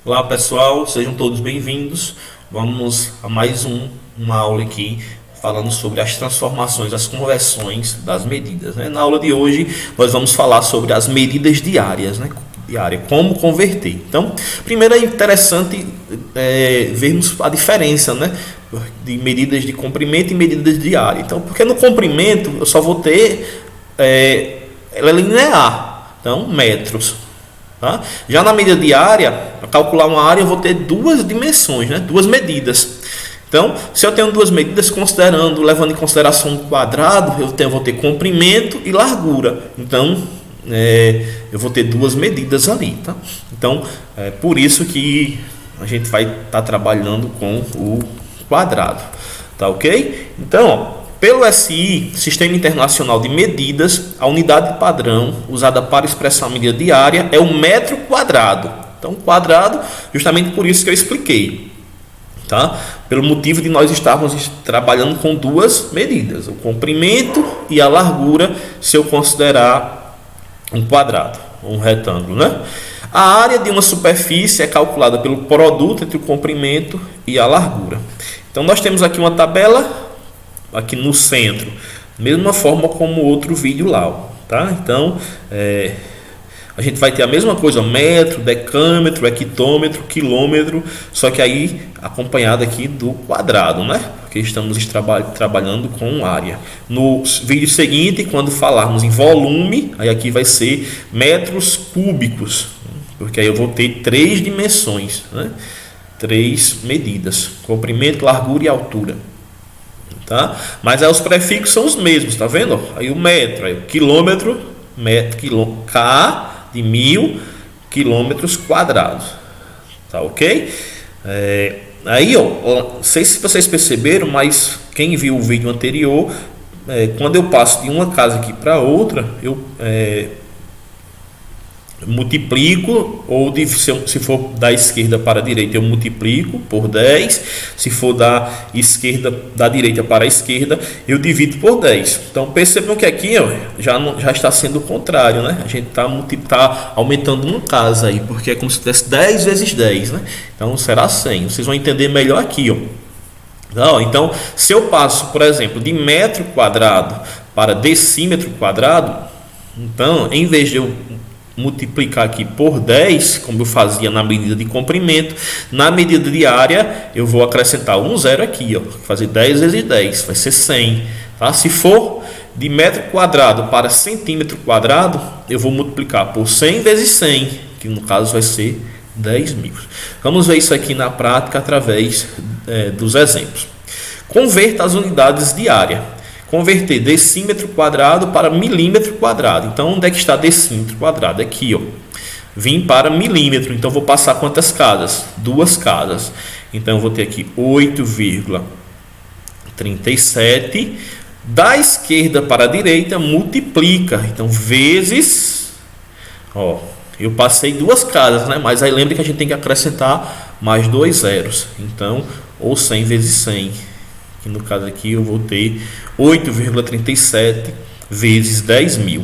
Olá pessoal, sejam todos bem-vindos. Vamos a mais uma aula aqui falando sobre as transformações, as conversões das medidas, né? Na aula de hoje nós vamos falar sobre as medidas diárias, né? Diária, como converter. Então, primeiro é interessante vermos a diferença, né? De medidas de comprimento e medidas diárias. Então, porque no comprimento eu só vou ter ela é linear, então metros. Tá? Já na medida diária, para calcular uma área, eu vou ter duas dimensões, né? Duas medidas. Então, se eu tenho duas medidas, levando em consideração o quadrado, vou ter comprimento e largura. Então, eu vou ter duas medidas ali. Tá? Então, é por isso que a gente vai estar trabalhando com o quadrado. Tá ok? Então, ó, pelo SI, Sistema Internacional de Medidas, a unidade padrão usada para expressar a medida diária é o metro quadrado. Então, quadrado, justamente por isso que eu expliquei. Tá? Pelo motivo de nós estarmos trabalhando com duas medidas, o comprimento e a largura, se eu considerar um quadrado, um retângulo. Né? A área de uma superfície é calculada pelo produto entre o comprimento e a largura. Então, nós temos aqui uma tabela aqui no centro, mesma forma como o outro vídeo lá, tá? Então, a gente vai ter a mesma coisa, metro, decâmetro, hectômetro, quilômetro, só que aí acompanhado aqui do quadrado, né? Porque estamos trabalhando com área. No vídeo seguinte, quando falarmos em volume, aí aqui vai ser metros cúbicos, porque aí eu vou ter três dimensões, né? Três medidas: comprimento, largura e altura. Tá? Mas aí os prefixos são os mesmos, tá vendo? Aí o metro, aí o quilômetro, K de 1000 quilômetros quadrados, tá ok? Aí, ó, não sei se vocês perceberam, mas quem viu o vídeo anterior, quando eu passo de uma casa aqui para outra, eu multiplico, ou se for da esquerda para a direita, eu multiplico por 10. Se for da direita para a esquerda, eu divido por 10. Então percebam que aqui, ó, já está sendo o contrário, né? A gente está aumentando uma casa aí, porque é como se tivesse 10 vezes 10, né? Então será 100. Vocês vão entender melhor aqui, ó. Então, se eu passo, por exemplo, de metro quadrado para decímetro quadrado, então, em vez de eu multiplicar aqui por 10, como eu fazia na medida de comprimento, na medida de área eu vou acrescentar um zero aqui, ó, fazer 10 vezes 10, vai ser 100. Tá? Se for de metro quadrado para centímetro quadrado, eu vou multiplicar por 100 vezes 100, que no caso vai ser 10.000. Vamos ver isso aqui na prática através dos exemplos. Converta as unidades de área. Converter decímetro quadrado para milímetro quadrado. Então, onde é que está decímetro quadrado? Aqui, ó. Vim para milímetro. Então, vou passar quantas casas? Duas casas. Então, eu vou ter aqui 8,37. Da esquerda para a direita, multiplica. Então, vezes... Ó, eu passei duas casas, né? Mas aí lembra que a gente tem que acrescentar mais dois zeros. Então, ou 100 vezes 100. Que no caso aqui eu vou ter 8,37 vezes 10.000.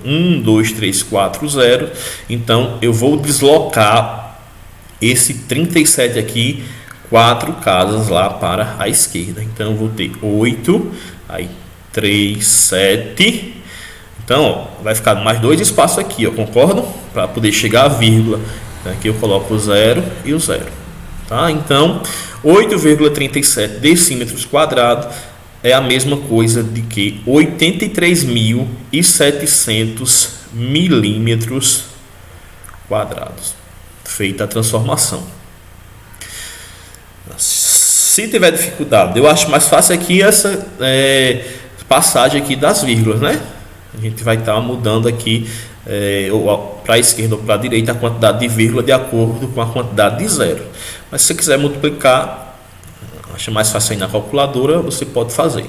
1, 2, 3, 4, 0. Então eu vou deslocar esse 37 aqui 4 casas lá para a esquerda. Então eu vou ter 8, aí 3, 7. Então ó, vai ficar mais dois espaços aqui, ó, concordam? Para poder chegar à vírgula. Aqui eu coloco o 0 e o 0. Tá? Então 8,37 decímetros quadrados é a mesma coisa de que 83.700 milímetros quadrados. Feita a transformação. Se tiver dificuldade, eu acho mais fácil aqui essa passagem aqui das vírgulas, né? A gente vai estar mudando aqui para a esquerda ou para a direita a quantidade de vírgula de acordo com a quantidade de zero. Mas se você quiser multiplicar, acha mais fácil aí na calculadora, você pode fazer.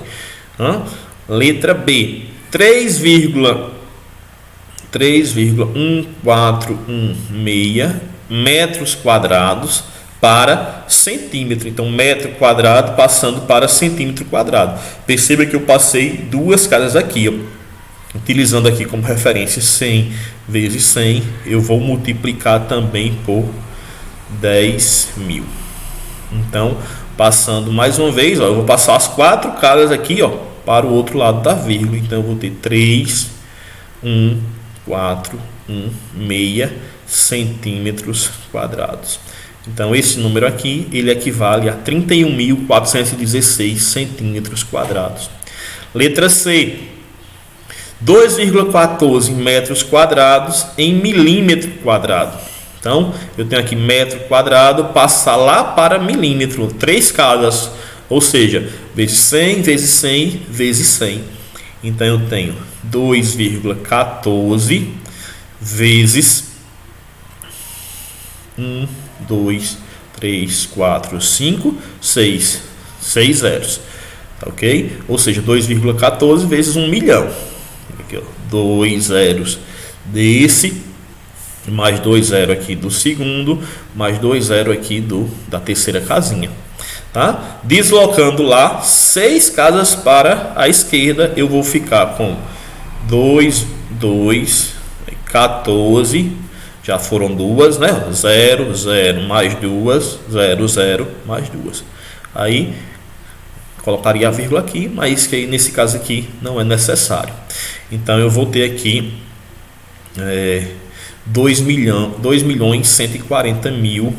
Letra B, 3,1416 metros quadrados para centímetro. Então, metro quadrado passando para centímetro quadrado. Perceba que eu passei duas casas aqui, ó. Utilizando aqui como referência 100 vezes 100, eu vou multiplicar também por 10.000. Então, passando mais uma vez, ó, eu vou passar as 4 casas aqui, ó, para o outro lado da vírgula. Então, eu vou ter 3, 1, 4, 1, meia centímetros quadrados. Então, esse número aqui, ele equivale a 31.416 centímetros quadrados. Letra C. 2,14 metros quadrados em milímetro quadrado. Então, eu tenho aqui metro quadrado, passar lá para milímetro, 3 casas, ou seja, vezes 100, vezes 100, vezes 100. Então, eu tenho 2,14 vezes 1, 2, 3, 4, 5, 6. 6 zeros. Tá, ok? Ou seja, 2,14 vezes 1 milhão. Aqui, ó, 2 zeros desse, mais 2 zeros aqui do segundo, mais 2 zeros aqui da terceira casinha. Tá? Deslocando lá 6 casas para a esquerda, eu vou ficar com 2, 2, 14, já foram duas, né? 0, 0, mais 2, 0, 0, mais 2. Aí colocaria a vírgula aqui, mas que nesse caso aqui não é necessário. Então eu vou ter aqui 2.140.000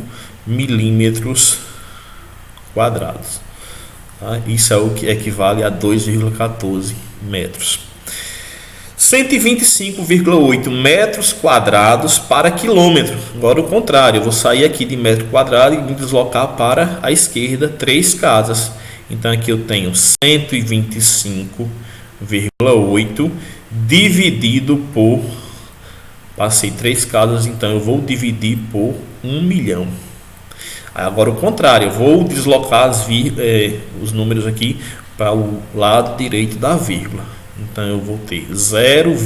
milímetros quadrados. Tá? Isso é o que equivale a 2,14 metros. 125,8 metros quadrados para quilômetro. Agora o contrário, eu vou sair aqui de metro quadrado e me deslocar para a esquerda 3 casas. Então aqui eu tenho 125,8 dividido por, passei 3 casas, então eu vou dividir por 1 milhão. Agora o contrário, eu vou deslocar os números aqui para o lado direito da vírgula. Então eu vou ter 0,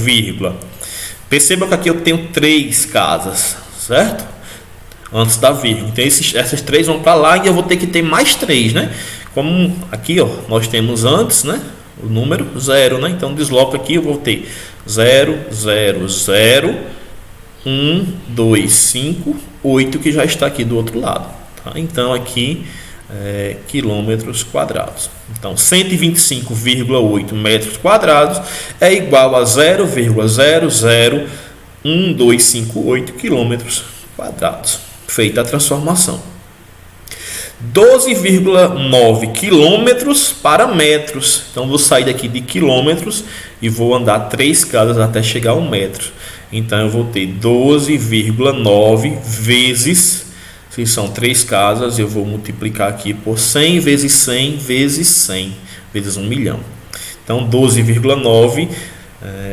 perceba que aqui eu tenho 3 casas, certo? Antes da vírgula. Então essas 3 vão para lá e eu vou ter que ter mais 3, né? Como aqui, ó, nós temos antes, né, o número 0, né? Então desloco aqui, eu vou ter 0, 0, 0, 1, 2, 5, 8 que já está aqui do outro lado. Tá? Então aqui quilômetros quadrados. Então 125,8 metros quadrados é igual a 0,001258 quilômetros quadrados. Feita a transformação. 12,9 quilômetros para metros. Então vou sair daqui de quilômetros e vou andar 3 casas até chegar a 1 metro. Então eu vou ter 12,9 vezes, se são 3 casas, eu vou multiplicar aqui por 100 vezes 100 vezes 100 vezes 1 milhão. Então 12,9.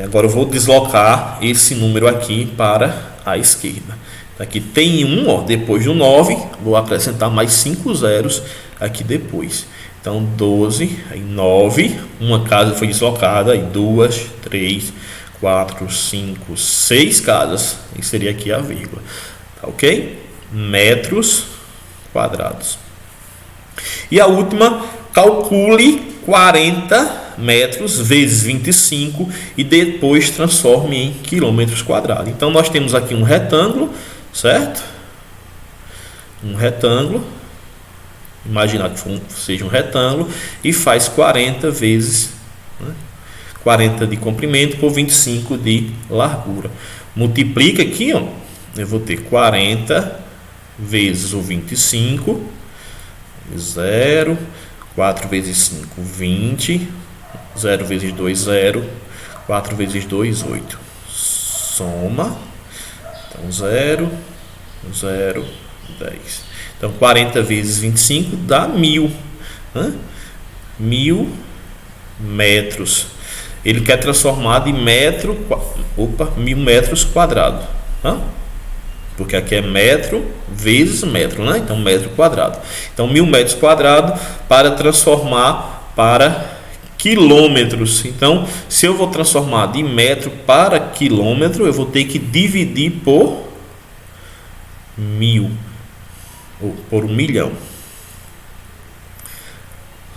Agora eu vou deslocar esse número aqui para a esquerda. Aqui tem 1, ó, depois do 9, vou acrescentar mais 5 zeros aqui depois. Então 12, aí 9, uma casa foi deslocada, aí 2, 3, 4, 5, 6 casas, e seria aqui a vírgula. Tá, ok? Metros quadrados. E a última, calcule 40 metros vezes 25 e depois transforme em quilômetros quadrados. Então nós temos aqui um retângulo, certo? Um retângulo. Imaginar que seja um retângulo e faz 40 vezes, né, 40 de comprimento por 25 de largura. Multiplica aqui, ó, eu vou ter 40 vezes o 25, 0, 4 vezes 5, 20, 0 vezes 2, 0, 4 vezes 2, 8. Soma. Então 0, 0, 10. Então 40 vezes 25 dá 1000. 1000 metros. Ele quer transformar de metro, 1000 metros quadrados. Porque aqui é metro vezes metro, né? Então metro quadrado. Então 1000 metros quadrados para transformar para quilômetros. Então, se eu vou transformar de metro para quilômetro, eu vou ter que dividir por 1000 ou por 1 milhão.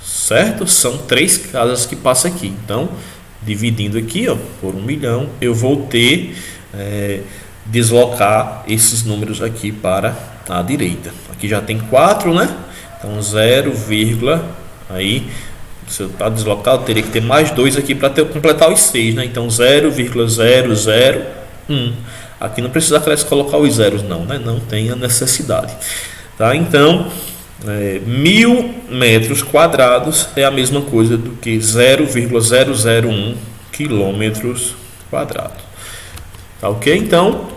Certo? São 3 casas que passam aqui. Então, dividindo aqui, ó, por 1 milhão, eu vou ter deslocar esses números aqui para a direita. Aqui já tem 4, né? Então 0, aí se eu para deslocar eu teria que ter mais 2 aqui para completar os 6, né? Então 0,001. Aqui não precisa colocar os zeros não, né? Não tem a necessidade, tá? Então 1000 metros quadrados é a mesma coisa do que 0,001 quilômetros quadrados. Tá ok? Então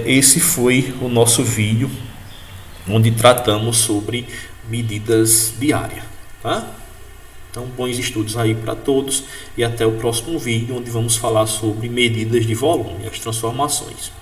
esse foi o nosso vídeo onde tratamos sobre medidas de área, tá? Então bons estudos aí para todos e até o próximo vídeo onde vamos falar sobre medidas de volume e as transformações.